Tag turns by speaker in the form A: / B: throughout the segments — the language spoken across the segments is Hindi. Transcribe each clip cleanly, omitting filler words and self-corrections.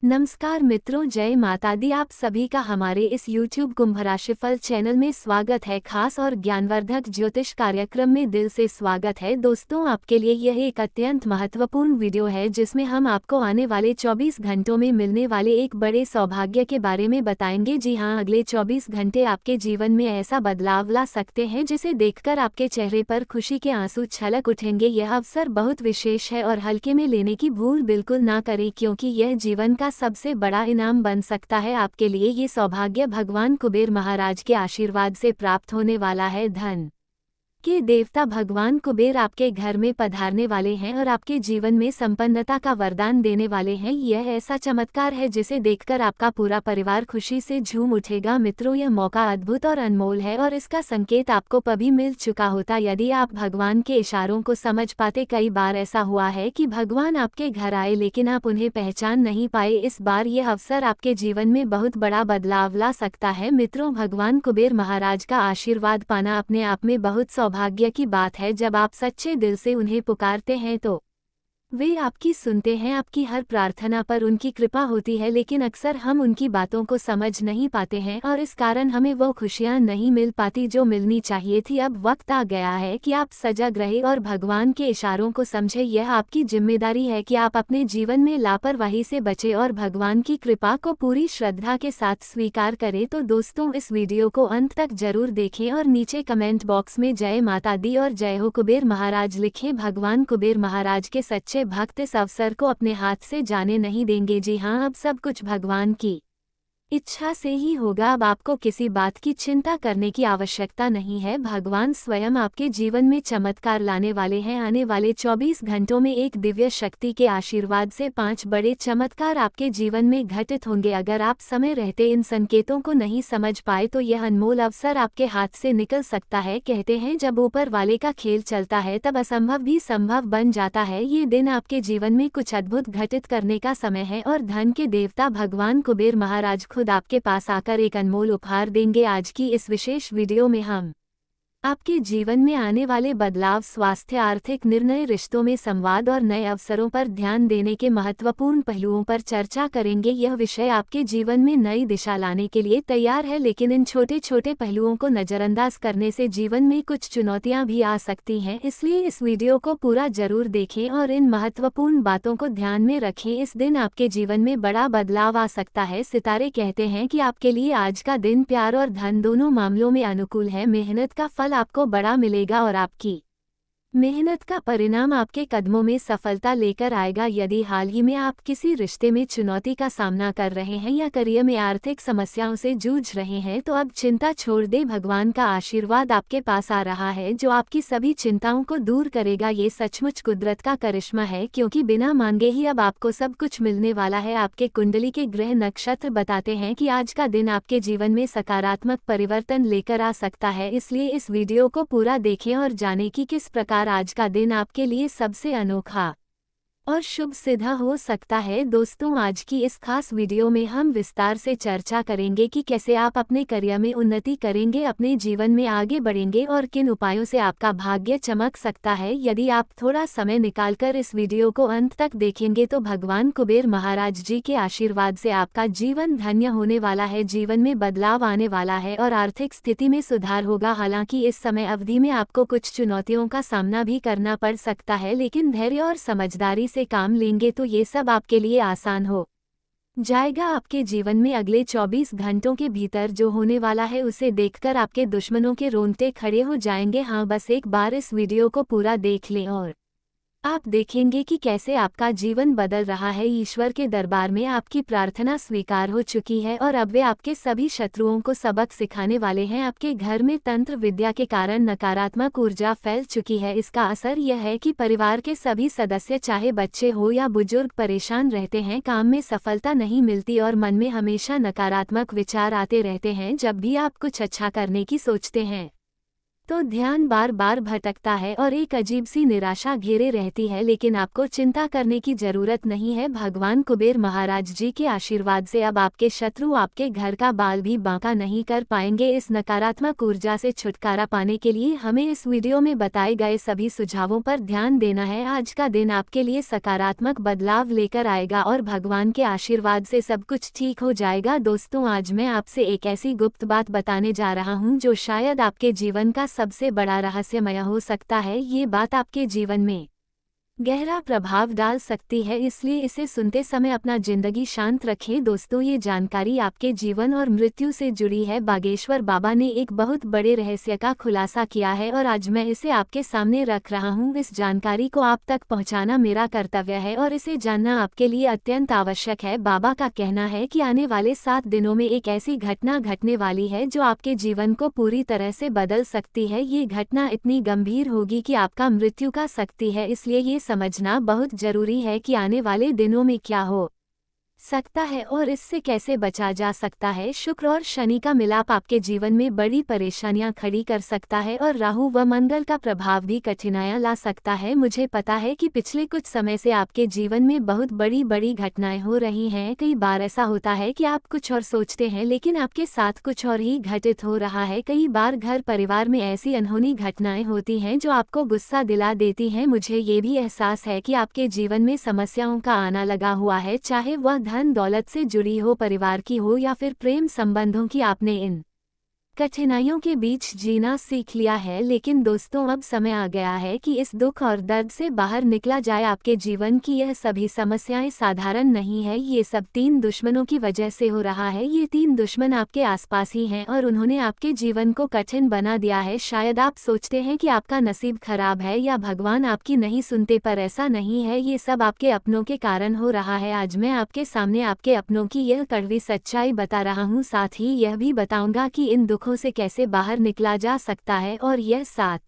A: नमस्कार मित्रों, जय माता दी। आप सभी का हमारे इस YouTube कुंभ राशिफल चैनल में स्वागत है। खास और ज्ञानवर्धक ज्योतिष कार्यक्रम में दिल से स्वागत है। दोस्तों, आपके लिए यह एक अत्यंत महत्वपूर्ण वीडियो है जिसमें हम आपको आने वाले 24 घंटों में मिलने वाले एक बड़े सौभाग्य के बारे में बताएंगे। जी हाँ, अगले 24 घंटे आपके जीवन में ऐसा बदलाव ला सकते हैं जिसे देखकर आपके चेहरे पर खुशी के आंसू छलक उठेंगे। यह अवसर बहुत विशेष है और हल्के में लेने की भूल बिल्कुल ना करें, क्योंकि यह जीवन का सबसे बड़ा इनाम बन सकता है। आपके लिए ये सौभाग्य भगवान कुबेर महाराज के आशीर्वाद से प्राप्त होने वाला है। धन के देवता भगवान कुबेर आपके घर में पधारने वाले हैं और आपके जीवन में संपन्नता का वरदान देने वाले हैं। यह ऐसा चमत्कार है जिसे देखकर आपका पूरा परिवार खुशी से झूम उठेगा। मित्रों, यह मौका अद्भुत और अनमोल है और इसका संकेत आपको कभी मिल चुका होता यदि आप भगवान के इशारों को समझ पाते। कई बार ऐसा हुआ है कि भगवान आपके घर आए लेकिन आप उन्हें पहचान नहीं पाए। इस बार यह अवसर आपके जीवन में बहुत बड़ा बदलाव ला सकता है। मित्रों, भगवान कुबेर महाराज का आशीर्वाद पाना अपने आप में बहुत सौभाग्य की बात है। जब आप सच्चे दिल से उन्हें पुकारते हैं तो वे आपकी सुनते हैं। आपकी हर प्रार्थना पर उनकी कृपा होती है, लेकिन अक्सर हम उनकी बातों को समझ नहीं पाते हैं और इस कारण हमें वो खुशियां नहीं मिल पाती जो मिलनी चाहिए थी। अब वक्त आ गया है कि आप सजग रहे और भगवान के इशारों को समझे। यह आपकी जिम्मेदारी है कि आप अपने जीवन में लापरवाही से बचे और भगवान की कृपा को पूरी श्रद्धा के साथ स्वीकार करें। तो दोस्तों, इस वीडियो को अंत तक जरूर देखें और नीचे कमेंट बॉक्स में जय माता दी और जय हो कुबेर महाराज लिखें। भगवान कुबेर महाराज के सच्चे भक्त इस अवसर को अपने हाथ से जाने नहीं देंगे। जी हाँ, अब सब कुछ भगवान की इच्छा से ही होगा। अब आपको किसी बात की चिंता करने की आवश्यकता नहीं है। भगवान स्वयं आपके जीवन में चमत्कार लाने वाले हैं। आने वाले 24 घंटों में एक दिव्य शक्ति के आशीर्वाद से 5 बड़े चमत्कार आपके जीवन में घटित होंगे। अगर आप समय रहते इन संकेतों को नहीं समझ पाए तो यह अनमोल अवसर आपके हाथ से निकल सकता है। कहते हैं, जब ऊपर वाले का खेल चलता है तब असंभव भी संभव बन जाता है। ये दिन आपके जीवन में कुछ अद्भुत घटित करने का समय है और धन के देवता भगवान कुबेर महाराज खुद आपके पास आकर एक अनमोल उपहार देंगे। आज की इस विशेष वीडियो में हम आपके जीवन में आने वाले बदलाव, स्वास्थ्य, आर्थिक निर्णय, रिश्तों में संवाद और नए अवसरों पर ध्यान देने के महत्वपूर्ण पहलुओं पर चर्चा करेंगे। यह विषय आपके जीवन में नई दिशा लाने के लिए तैयार है, लेकिन इन छोटे छोटे पहलुओं को नजरअंदाज करने से जीवन में कुछ चुनौतियां भी आ सकती हैं। इसलिए इस वीडियो को पूरा जरूर देखें और इन महत्वपूर्ण बातों को ध्यान में रखें। इस दिन आपके जीवन में बड़ा बदलाव आ सकता है। सितारे कहते हैं कि आपके लिए आज का दिन प्यार और धन दोनों मामलों में अनुकूल है। मेहनत का फल आपको बड़ा मिलेगा और आपकी मेहनत का परिणाम आपके कदमों में सफलता लेकर आएगा। यदि हाल ही में आप किसी रिश्ते में चुनौती का सामना कर रहे हैं या करियर में आर्थिक समस्याओं से जूझ रहे हैं तो अब चिंता छोड़ दें। भगवान का आशीर्वाद आपके पास आ रहा है जो आपकी सभी चिंताओं को दूर करेगा। ये सचमुच कुदरत का करिश्मा है, क्योंकि बिना मांगे ही अब आपको सब कुछ मिलने वाला है। आपके कुंडली के ग्रह नक्षत्र बताते हैं कि आज का दिन आपके जीवन में सकारात्मक परिवर्तन लेकर आ सकता है। इसलिए इस वीडियो को पूरा देखें और जानें कि किस प्रकार आज का दिन आपके लिए सबसे अनोखा और शुभ सिद्ध हो सकता है। दोस्तों, आज की इस खास वीडियो में हम विस्तार से चर्चा करेंगे कि कैसे आप अपने करियर में उन्नति करेंगे, अपने जीवन में आगे बढ़ेंगे और किन उपायों से आपका भाग्य चमक सकता है। यदि आप थोड़ा समय निकालकर इस वीडियो को अंत तक देखेंगे तो भगवान कुबेर महाराज जी के आशीर्वाद से आपका जीवन धन्य होने वाला है, जीवन में बदलाव आने वाला है और आर्थिक स्थिति में सुधार होगा। हालांकि इस समय अवधि में आपको कुछ चुनौतियों का सामना भी करना पड़ सकता है, लेकिन धैर्य और समझदारी से काम लेंगे तो ये सब आपके लिए आसान हो जाएगा। आपके जीवन में अगले 24 घंटों के भीतर जो होने वाला है उसे देखकर आपके दुश्मनों के रोंगटे खड़े हो जाएंगे। हाँ, बस एक बार इस वीडियो को पूरा देख लें और आप देखेंगे कि कैसे आपका जीवन बदल रहा है। ईश्वर के दरबार में आपकी प्रार्थना स्वीकार हो चुकी है और अब वे आपके सभी शत्रुओं को सबक सिखाने वाले हैं। आपके घर में तंत्र विद्या के कारण नकारात्मक ऊर्जा फैल चुकी है। इसका असर यह है कि परिवार के सभी सदस्य, चाहे बच्चे हो या बुजुर्ग, परेशान रहते हैं। काम में सफलता नहीं मिलती और मन में हमेशा नकारात्मक विचार आते रहते हैं। जब भी आप कुछ अच्छा करने की सोचते हैं तो ध्यान बार बार भटकता है और एक अजीब सी निराशा घेरे रहती है, लेकिन आपको चिंता करने की जरूरत नहीं है। भगवान कुबेर महाराज जी के आशीर्वाद से अब आपके शत्रु आपके घर का बाल भी बांका नहीं कर पाएंगे। इस नकारात्मक ऊर्जा से छुटकारा पाने के लिए हमें इस वीडियो में बताए गए सभी सुझावों पर ध्यान देना है। आज का दिन आपके लिए सकारात्मक बदलाव लेकर आएगा और भगवान के आशीर्वाद से सब कुछ ठीक हो जाएगा। दोस्तों, आज मैं आपसे एक ऐसी गुप्त बात बताने जा रहा हूँ जो शायद आपके जीवन का सबसे बड़ा रहस्यमय हो सकता है। ये बात आपके जीवन में गहरा प्रभाव डाल सकती है, इसलिए इसे सुनते समय अपना जिंदगी शांत रखें। दोस्तों, ये जानकारी आपके जीवन और मृत्यु से जुड़ी है। बागेश्वर बाबा ने एक बहुत बड़े रहस्य का खुलासा किया है और आज मैं इसे आपके सामने रख रहा हूँ। इस जानकारी को आप तक पहुँचाना मेरा कर्तव्य है और इसे जानना आपके लिए अत्यंत आवश्यक है। बाबा का कहना है कि आने वाले 7 दिनों में एक ऐसी घटना घटने वाली है जो आपके जीवन को पूरी तरह से बदल सकती है। ये घटना इतनी गंभीर होगी कि आपका मृत्यु का सकती है, इसलिए ये समझना बहुत जरूरी है कि आने वाले दिनों में क्या हो सकता है और इससे कैसे बचा जा सकता है। शुक्र और शनि का मिलाप आपके जीवन में बड़ी परेशानियां खड़ी कर सकता है और राहु व मंगल का प्रभाव भी कठिनाइयां ला सकता है। मुझे पता है कि पिछले कुछ समय से आपके जीवन में बहुत बड़ी बड़ी घटनाएं हो रही हैं। कई बार ऐसा होता है कि आप कुछ और सोचते हैं लेकिन आपके साथ कुछ और ही घटित हो रहा है। कई बार घर परिवार में ऐसी अनहोनी घटनाएं होती हैं जो आपको गुस्सा दिला देती हैं। मुझे ये भी एहसास है कि आपके जीवन में समस्याओं का आना लगा हुआ है, चाहे वह धन दौलत से जुड़ी हो, परिवार की हो या फिर प्रेम संबंधों की। आपने इन कठिनाइयों के बीच जीना सीख लिया है, लेकिन दोस्तों अब समय आ गया है कि इस दुख और दर्द से बाहर निकला जाए। आपके जीवन की यह सभी समस्याएं साधारण नहीं है, ये सब 3 दुश्मनों की वजह से हो रहा है। ये 3 दुश्मन आपके आसपास ही हैं और उन्होंने आपके जीवन को कठिन बना दिया है। शायद आप सोचते हैं कि आपका नसीब खराब है या भगवान आपकी नहीं सुनते, पर ऐसा नहीं है। ये सब आपके अपनों के कारण हो रहा है। आज मैं आपके सामने आपके अपनों की यह कड़वी सच्चाई बता रहा हूँ, साथ ही यह भी बताऊंगा कि इन दुखों से कैसे बाहर निकला जा सकता है और यह 7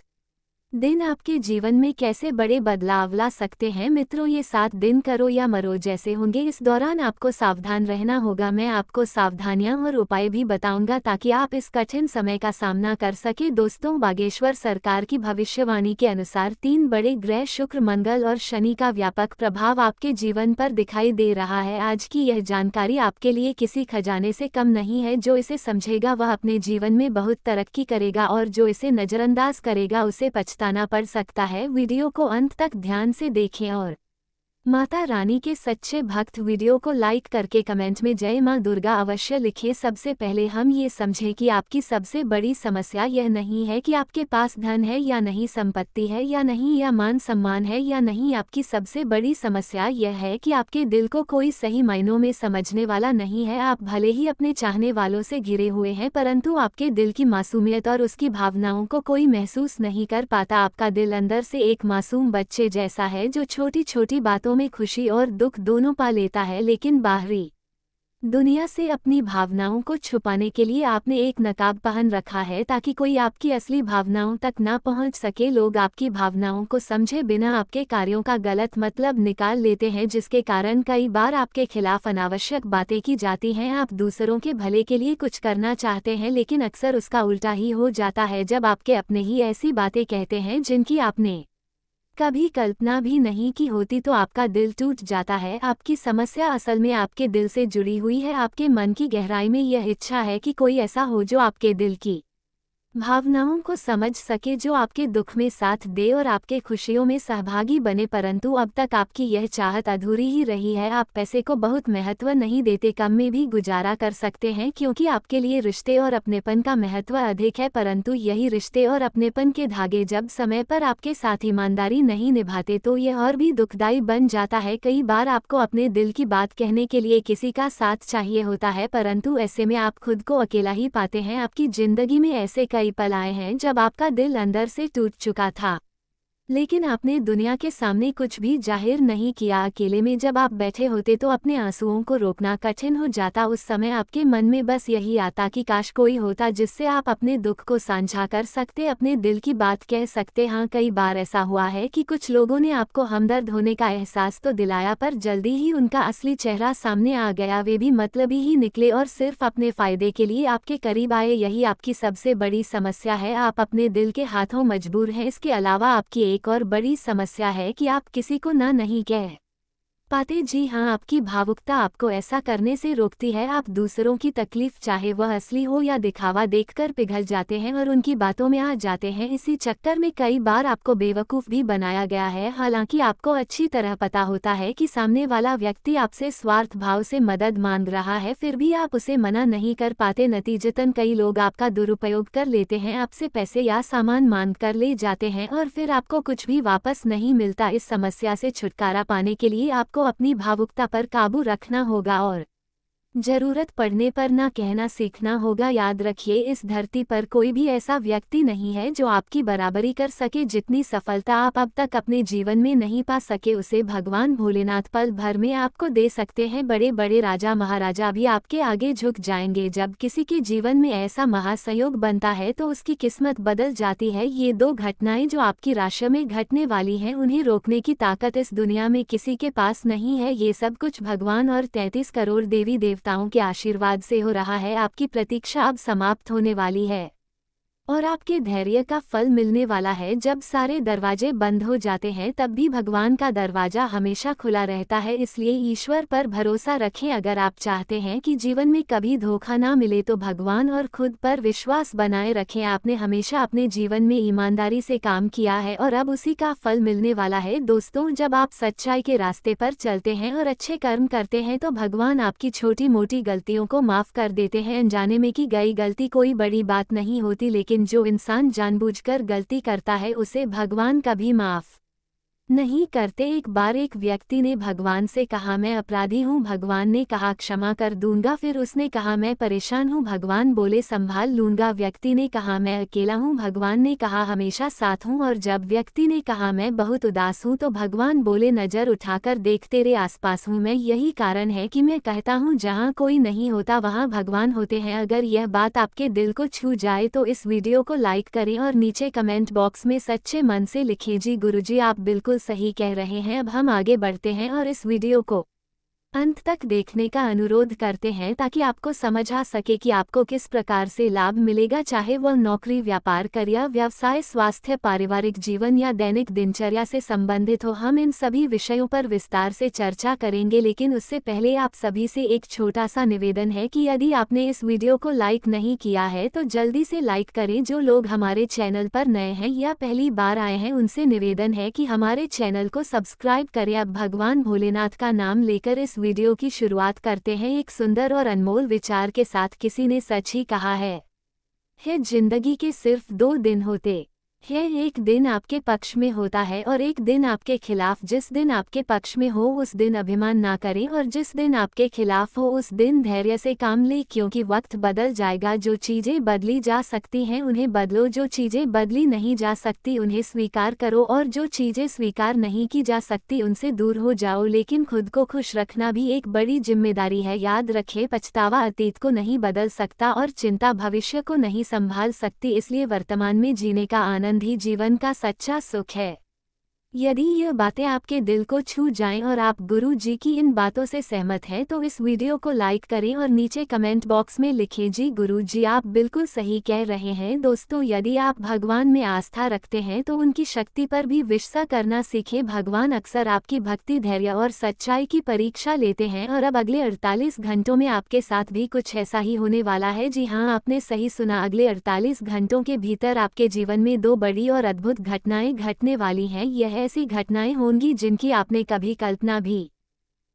A: दिन आपके जीवन में कैसे बड़े बदलाव ला सकते हैं। मित्रों, ये 7 दिन करो या मरो जैसे होंगे। इस दौरान आपको सावधान रहना होगा। मैं आपको सावधानियां और उपाय भी बताऊंगा ताकि आप इस कठिन समय का सामना कर सके। दोस्तों, बागेश्वर सरकार की भविष्यवाणी के अनुसार 3 बड़े ग्रह शुक्र, मंगल और शनि का व्यापक प्रभाव आपके जीवन पर दिखाई दे रहा है। आज की यह जानकारी आपके लिए किसी खजाने से कम नहीं है। जो इसे समझेगा वह अपने जीवन में बहुत तरक्की करेगा और जो इसे नजरअंदाज करेगा उसे पछताना पड़ सकता है। वीडियो को अंत तक ध्यान से देखें और माता रानी के सच्चे भक्त वीडियो को लाइक करके कमेंट में जय मां दुर्गा अवश्य लिखिए। सबसे पहले हम ये समझें कि आपकी सबसे बड़ी समस्या यह नहीं है कि आपके पास धन है या नहीं, संपत्ति है या नहीं, या मान सम्मान है या नहीं। आपकी सबसे बड़ी समस्या यह है कि आपके दिल को कोई सही मायनों में समझने वाला नहीं है। आप भले ही अपने चाहने वालों से घिरे हुए हैं, परंतु आपके दिल की मासूमियत और उसकी भावनाओं को कोई महसूस नहीं कर पाता। आपका दिल अंदर से एक मासूम बच्चे जैसा है जो छोटी छोटी बातों में खुशी और दुख दोनों पा लेता है, लेकिन बाहरी दुनिया से अपनी भावनाओं को छुपाने के लिए आपने एक नकाब पहन रखा है ताकि कोई आपकी असली भावनाओं तक ना पहुंच सके। लोग आपकी भावनाओं को समझे बिना आपके कार्यों का गलत मतलब निकाल लेते हैं, जिसके कारण कई बार आपके खिलाफ अनावश्यक बातें की जाती हैं। आप दूसरों के भले के लिए कुछ करना चाहते हैं, लेकिन अक्सर उसका उल्टा ही हो जाता है। जब आपके अपने ही ऐसी बातें कहते हैं जिनकी आपने कभी कल्पना भी नहीं की होती तो आपका दिल टूट जाता है। आपकी समस्या असल में आपके दिल से जुड़ी हुई है। आपके मन की गहराई में यह इच्छा है कि कोई ऐसा हो जो आपके दिल की भावनाओं को समझ सके, जो आपके दुख में साथ दे और आपके खुशियों में सहभागी बने, परंतु अब तक आपकी यह चाहत अधूरी ही रही है। आप पैसे को बहुत महत्व नहीं देते, कम में भी गुजारा कर सकते हैं क्योंकि आपके लिए रिश्ते और अपनेपन का महत्व अधिक है, परंतु यही रिश्ते और अपनेपन के धागे जब समय पर आपके साथ ईमानदारी नहीं निभाते तो यह और भी दुखदायी बन जाता है। कई बार आपको अपने दिल की बात कहने के लिए किसी का साथ चाहिए होता है, परंतु ऐसे में आप खुद को अकेला ही पाते हैं। आपकी जिंदगी में ऐसे कई पल आए हैं जब आपका दिल अंदर से टूट चुका था, लेकिन आपने दुनिया के सामने कुछ भी जाहिर नहीं किया। अकेले में जब आप बैठे होते तो अपने आंसुओं को रोकना कठिन हो जाता। उस समय आपके मन में बस यही आता कि काश कोई होता जिससे आप अपने दुख को साझा कर सकते, अपने दिल की बात कह सकते। हाँ, कई बार ऐसा हुआ है कि कुछ लोगों ने आपको हमदर्द होने का एहसास तो दिलाया, पर जल्दी ही उनका असली चेहरा सामने आ गया। वे भी मतलबी ही निकले और सिर्फ अपने फायदे के लिए आपके करीब आए। यही आपकी सबसे बड़ी समस्या है, आप अपने दिल के हाथों मजबूर हैं। इसके अलावा आपकी एक और बड़ी समस्या है कि आप किसी को ना नहीं कह पाते। जी हाँ, आपकी भावुकता आपको ऐसा करने से रोकती है। आप दूसरों की तकलीफ, चाहे वह असली हो या दिखावा, देखकर पिघल जाते हैं और उनकी बातों में आ जाते हैं। इसी चक्कर में कई बार आपको बेवकूफ़ भी बनाया गया है। हालांकि आपको अच्छी तरह पता होता है कि सामने वाला व्यक्ति आपसे स्वार्थ भाव से मदद मांग रहा है, फिर भी आप उसे मना नहीं कर पाते। नतीजतन कई लोग आपका दुरुपयोग कर लेते हैं, आपसे पैसे या सामान मांग कर ले जाते हैं और फिर आपको कुछ भी वापस नहीं मिलता। इस समस्या से छुटकारा पाने के लिए आपको अपनी भावुकता पर काबू रखना होगा और जरूरत पड़ने पर ना कहना सीखना होगा। याद रखिए, इस धरती पर कोई भी ऐसा व्यक्ति नहीं है जो आपकी बराबरी कर सके। जितनी सफलता आप अब तक अपने जीवन में नहीं पा सके, उसे भगवान भोलेनाथ पल भर में आपको दे सकते हैं। बड़े बड़े राजा महाराजा भी आपके आगे झुक जाएंगे। जब किसी के जीवन में ऐसा महासंयोग बनता है तो उसकी किस्मत बदल जाती है। ये दो घटनाएं जो आपकी राशि में घटने वाली हैं, उन्हें रोकने की ताकत इस दुनिया में किसी के पास नहीं है। ये सब कुछ भगवान और 33 करोड़ देवी देवताओं के आशीर्वाद से हो रहा है। आपकी प्रतीक्षा अब समाप्त होने वाली है और आपके धैर्य का फल मिलने वाला है। जब सारे दरवाजे बंद हो जाते हैं तब भी भगवान का दरवाजा हमेशा खुला रहता है। इसलिए ईश्वर पर भरोसा रखें। अगर आप चाहते हैं कि जीवन में कभी धोखा ना मिले तो भगवान और खुद पर विश्वास बनाए रखें। आपने हमेशा अपने जीवन में ईमानदारी से काम किया है और अब उसी का फल मिलने वाला है। दोस्तों, जब आप सच्चाई के रास्ते पर चलते हैं और अच्छे कर्म करते हैं तो भगवान आपकी छोटी मोटी गलतियों को माफ़ कर देते हैं। अनजाने में की गई गलती कोई बड़ी बात नहीं होती, लेकिन जो इंसान जानबूझकर गलती करता है उसे भगवान कभी माफ नहीं करते। एक बार एक व्यक्ति ने भगवान से कहा, मैं अपराधी हूँ। भगवान ने कहा, क्षमा कर दूंगा। फिर उसने कहा, मैं परेशान हूँ। भगवान बोले, संभाल लूंगा। व्यक्ति ने कहा, मैं अकेला हूँ। भगवान ने कहा, हमेशा साथ हूँ। और जब व्यक्ति ने कहा, मैं बहुत उदास हूँ, तो भगवान बोले, नजर उठाकर देख, तेरे आसपास हूँ मैं। यही कारण है कि मैं कहता हूँ, जहाँ कोई नहीं होता वहाँ भगवान होते हैं। अगर यह बात आपके दिल को छू जाए तो इस वीडियो को लाइक करें और नीचे कमेंट बॉक्स में सच्चे मन से लिखें, जी गुरुजी आप बिल्कुल सही कह रहे हैं। अब हम आगे बढ़ते हैं और इस वीडियो को अंत तक देखने का अनुरोध करते हैं ताकि आपको समझ आ सके कि आपको किस प्रकार से लाभ मिलेगा, चाहे वह नौकरी, व्यापार, करियर, व्यवसाय, स्वास्थ्य, पारिवारिक जीवन या दैनिक दिनचर्या से संबंधित हो। हम इन सभी विषयों पर विस्तार से चर्चा करेंगे, लेकिन उससे पहले आप सभी से एक छोटा सा निवेदन है कि यदि आपने इस वीडियो को लाइक नहीं किया है तो जल्दी से लाइक करें। जो लोग हमारे चैनल पर नए हैं या पहली बार आए हैं उनसे निवेदन है कि हमारे चैनल को सब्सक्राइब करें। अब भगवान भोलेनाथ का नाम लेकर इस वीडियो की शुरुआत करते हैं एक सुंदर और अनमोल विचार के साथ। किसी ने सच ही कहा है, जिंदगी के सिर्फ 2 दिन होते है, एक दिन आपके पक्ष में होता है और एक दिन आपके खिलाफ। जिस दिन आपके पक्ष में हो उस दिन अभिमान ना करें और जिस दिन आपके खिलाफ हो उस दिन धैर्य से काम लें, क्योंकि वक्त बदल जाएगा। जो चीज़ें बदली जा सकती हैं उन्हें बदलो, जो चीज़ें बदली नहीं जा सकती उन्हें स्वीकार करो और जो चीज़ें स्वीकार नहीं की जा सकती उनसे दूर हो जाओ। लेकिन खुद को खुश रखना भी एक बड़ी जिम्मेदारी है। याद रखें, पछतावा अतीत को नहीं बदल सकता और चिंता भविष्य को नहीं संभाल सकती। इसलिए वर्तमान में जीने का आनंद ही जीवन का सच्चा सुख है। यदि ये बातें आपके दिल को छू जाएं और आप गुरु जी की इन बातों से सहमत हैं तो इस वीडियो को लाइक करें और नीचे कमेंट बॉक्स में लिखें, जी गुरु जी आप बिल्कुल सही कह रहे हैं। दोस्तों, यदि आप भगवान में आस्था रखते हैं तो उनकी शक्ति पर भी विश्वास करना सीखें। भगवान अक्सर आपकी भक्ति, धैर्य और सच्चाई की परीक्षा लेते हैं और अब अगले 48 घंटों में आपके साथ भी कुछ ऐसा ही होने वाला है। जी हाँ, आपने सही सुना, अगले 48 घंटों के भीतर आपके जीवन में 2 बड़ी और अद्भुत घटनाएं घटने वाली हैं। यह ऐसी घटनाएं होंगी जिनकी आपने कभी कल्पना भी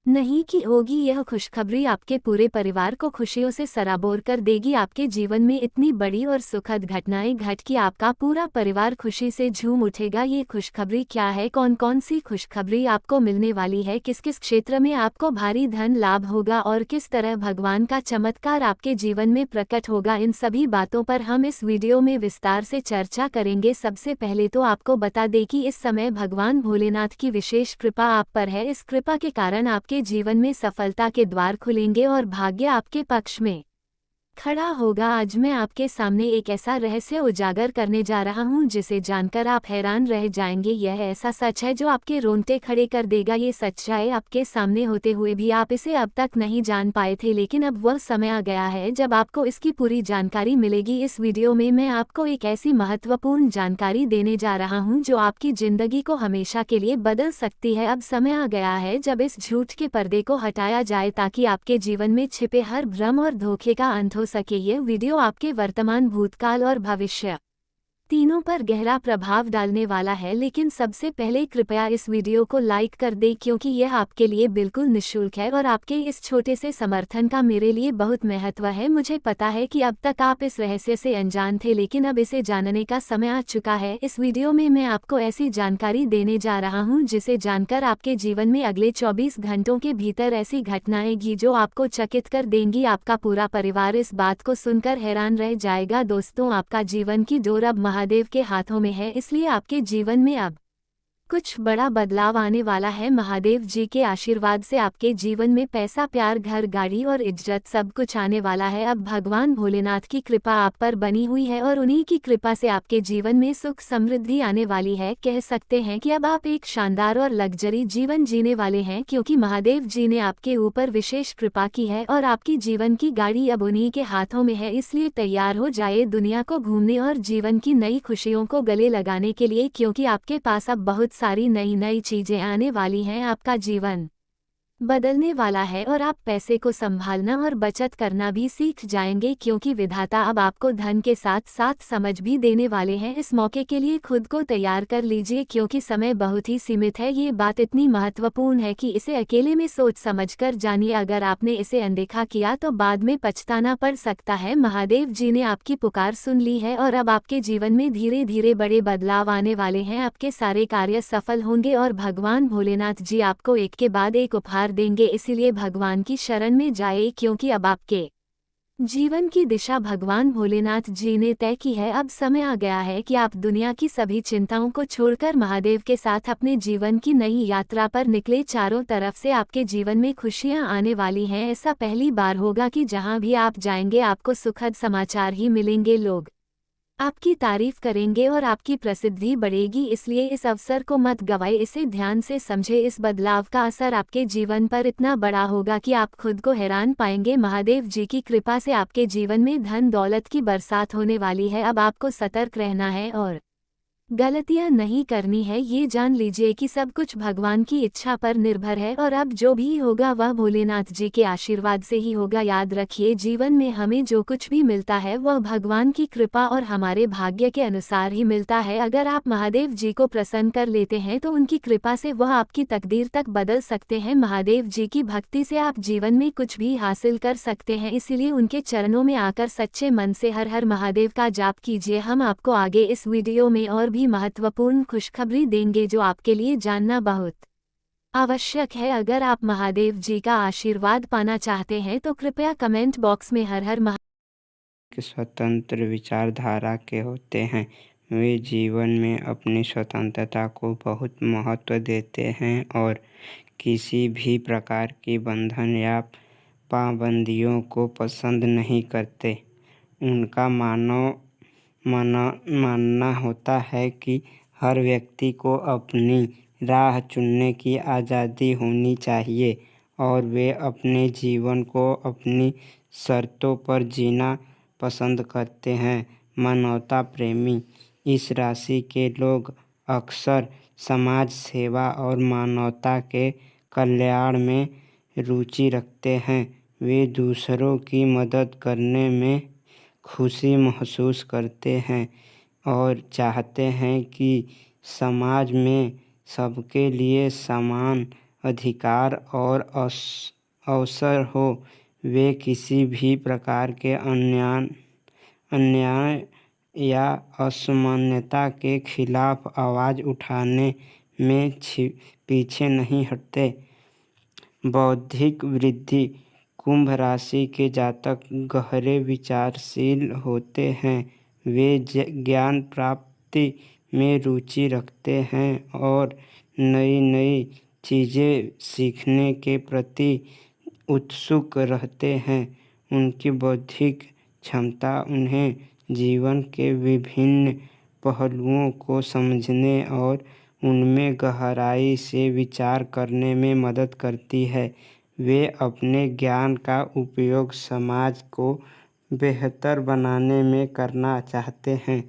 A: नहीं कि होगी। यह खुशखबरी आपके पूरे परिवार को खुशियों से सराबोर कर देगी। आपके जीवन में इतनी बड़ी और सुखद घटनाएं घट कि आपका पूरा परिवार खुशी से झूम उठेगा। ये खुशखबरी क्या है, कौन कौन सी खुशखबरी आपको मिलने वाली है, किस किस क्षेत्र में आपको भारी धन लाभ होगा और किस तरह भगवान का चमत्कार आपके जीवन में प्रकट होगा, इन सभी बातों पर हम इस वीडियो में विस्तार से चर्चा करेंगे। सबसे पहले तो आपको बता दें कि इस समय भगवान भोलेनाथ की विशेष कृपा आप पर है। इस कृपा के कारण आपके जीवन में सफलता के द्वार खुलेंगे और भाग्य आपके पक्ष में खड़ा होगा। आज मैं आपके सामने एक ऐसा रहस्य उजागर करने जा रहा हूं जिसे जानकर आप हैरान रह जाएंगे। यह ऐसा सच है जो आपके रोंगटे खड़े कर देगा। ये सच्चाई आपके सामने होते हुए भी आप इसे अब तक नहीं जान पाए थे, लेकिन अब वह समय आ गया है जब आपको इसकी पूरी जानकारी मिलेगी। इस वीडियो में मैं आपको एक ऐसी महत्वपूर्ण जानकारी देने जा रहा हूं जो आपकी जिंदगी को हमेशा के लिए बदल सकती है। अब समय आ गया है जब इस झूठ के पर्दे को हटाया जाए ताकि आपके जीवन में छिपे हर भ्रम और धोखे का अंत हो सके। यह वीडियो आपके वर्तमान, भूतकाल और भविष्य तीनों पर गहरा प्रभाव डालने वाला है। लेकिन सबसे पहले कृपया इस वीडियो को लाइक कर दें क्योंकि यह आपके लिए बिल्कुल निःशुल्क है और आपके इस छोटे से समर्थन का मेरे लिए बहुत महत्व है। मुझे पता है कि अब तक आप इस रहस्य से अनजान थे, लेकिन अब इसे जानने का समय आ चुका है। इस वीडियो में मैं आपको ऐसी जानकारी देने जा रहा हूं जिसे जानकर आपके जीवन में अगले 24 घंटों के भीतर ऐसी घटनाएं घी जो आपको चकित कर देंगी। आपका पूरा परिवार इस बात को सुनकर हैरान रह जाएगा। दोस्तों, आपका जीवन की डोर अब महादेव के हाथों में है, इसलिए आपके जीवन में अब कुछ बड़ा बदलाव आने वाला है। महादेव जी के आशीर्वाद से आपके जीवन में पैसा, प्यार, घर, गाड़ी और इज्जत सब कुछ आने वाला है। अब भगवान भोलेनाथ की कृपा आप पर बनी हुई है और उन्हीं की कृपा से आपके जीवन में सुख समृद्धि आने वाली है। कह सकते हैं कि अब आप एक शानदार और लग्जरी जीवन जीने वाले हैं क्योंकि महादेव जी ने आपके ऊपर विशेष कृपा की है और आपकी जीवन की गाड़ी अब उन्हीं के हाथों में है। इसलिए तैयार हो जाइए दुनिया को घूमने और जीवन की नई खुशियों को गले लगाने के लिए, क्योंकि आपके पास अब बहुत सारी नई नई चीजें आने वाली हैं। आपका जीवन बदलने वाला है और आप पैसे को संभालना और बचत करना भी सीख जाएंगे क्योंकि विधाता अब आपको धन के साथ साथ समझ भी देने वाले हैं। इस मौके के लिए खुद को तैयार कर लीजिए क्योंकि समय बहुत ही सीमित है। ये बात इतनी महत्वपूर्ण है कि इसे अकेले में सोच समझकर जानिए। अगर आपने इसे अनदेखा किया तो बाद में पछताना पड़ सकता है। महादेव जी ने आपकी पुकार सुन ली है और अब आपके जीवन में धीरे धीरे बड़े बदलाव आने वाले हैं। आपके सारे कार्य सफल होंगे और भगवान भोलेनाथ जी आपको एक के बाद एक उपहार देंगे। इसीलिए भगवान की शरण में जाए क्योंकि अब आपके जीवन की दिशा भगवान भोलेनाथ जी ने तय की है। अब समय आ गया है कि आप दुनिया की सभी चिंताओं को छोड़कर महादेव के साथ अपने जीवन की नई यात्रा पर निकले। चारों तरफ से आपके जीवन में खुशियां आने वाली हैं। ऐसा पहली बार होगा कि जहां भी आप जाएंगे आपको सुखद समाचार ही मिलेंगे। लोग आपकी तारीफ करेंगे और आपकी प्रसिद्धि बढ़ेगी, इसलिए इस अवसर को मत गवाए, इसे ध्यान से समझे। इस बदलाव का असर आपके जीवन पर इतना बड़ा होगा कि आप खुद को हैरान पाएंगे। महादेव जी की कृपा से आपके जीवन में धन दौलत की बरसात होने वाली है। अब आपको सतर्क रहना है और गलतियां नहीं करनी है। ये जान लीजिए कि सब कुछ भगवान की इच्छा पर निर्भर है और अब जो भी होगा वह भोलेनाथ जी के आशीर्वाद से ही होगा। याद रखिए, जीवन में हमें जो कुछ भी मिलता है वह भगवान की कृपा और हमारे भाग्य के अनुसार ही मिलता है। अगर आप महादेव जी को प्रसन्न कर लेते हैं तो उनकी कृपा से वह आपकी तकदीर तक बदल सकते हैं। महादेव जी की भक्ति से आप जीवन में कुछ भी हासिल कर सकते हैं, इसीलिए उनके चरणों में आकर सच्चे मन से हर हर महादेव का जाप कीजिए। हम आपको आगे इस वीडियो में और भी महत्वपूर्ण खुशखबरी देंगे जो आपके लिए जानना बहुत आवश्यक है। अगर आप महादेव जी का आशीर्वाद पाना चाहते हैं तो कृपया कमेंट बॉक्स में हर हर
B: स्वतंत्र विचारधारा के होते हैं। वे जीवन में अपनी स्वतंत्रता को बहुत महत्व देते हैं और किसी भी प्रकार की बंधन या पाबंदियों को पसंद नहीं करते। उनका मानना होता है कि हर व्यक्ति को अपनी राह चुनने की आज़ादी होनी चाहिए और वे अपने जीवन को अपनी शर्तों पर जीना पसंद करते हैं। मानवता प्रेमी इस राशि के लोग अक्सर समाज सेवा और मानवता के कल्याण में रुचि रखते हैं। वे दूसरों की मदद करने में खुशी महसूस करते हैं और चाहते हैं कि समाज में सबके लिए समान अधिकार और अवसर हो। वे किसी भी प्रकार के अन्याय या असमानता के खिलाफ आवाज़ उठाने में पीछे नहीं हटते। बौद्धिक वृद्धि। कुंभ राशि के जातक गहरे विचारशील होते हैं। वे ज्ञान प्राप्ति में रुचि रखते हैं और नई नई चीज़ें सीखने के प्रति उत्सुक रहते हैं। उनकी बौद्धिक क्षमता उन्हें जीवन के विभिन्न पहलुओं को समझने और उनमें गहराई से विचार करने में मदद करती है। वे अपने ज्ञान का उपयोग समाज को बेहतर बनाने में करना चाहते हैं।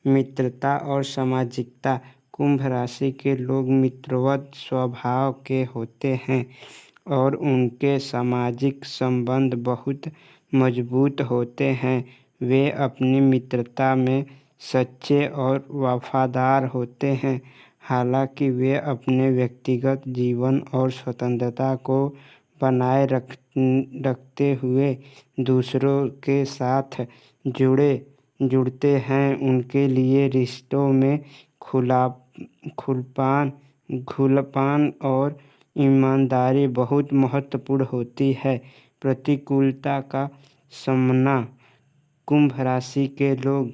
B: मित्रता और सामाजिकता। कुंभ राशि के लोग मित्रवत स्वभाव के होते हैं और उनके सामाजिक संबंध बहुत मजबूत होते हैं। वे अपनी मित्रता में सच्चे और वफादार होते हैं। हालांकि वे अपने व्यक्तिगत जीवन और स्वतंत्रता को बनाए रखते हुए दूसरों के साथ जुड़ते हैं। उनके लिए रिश्तों में खुलापन और ईमानदारी बहुत महत्वपूर्ण होती है। प्रतिकूलता का सामना। कुंभ राशि के लोग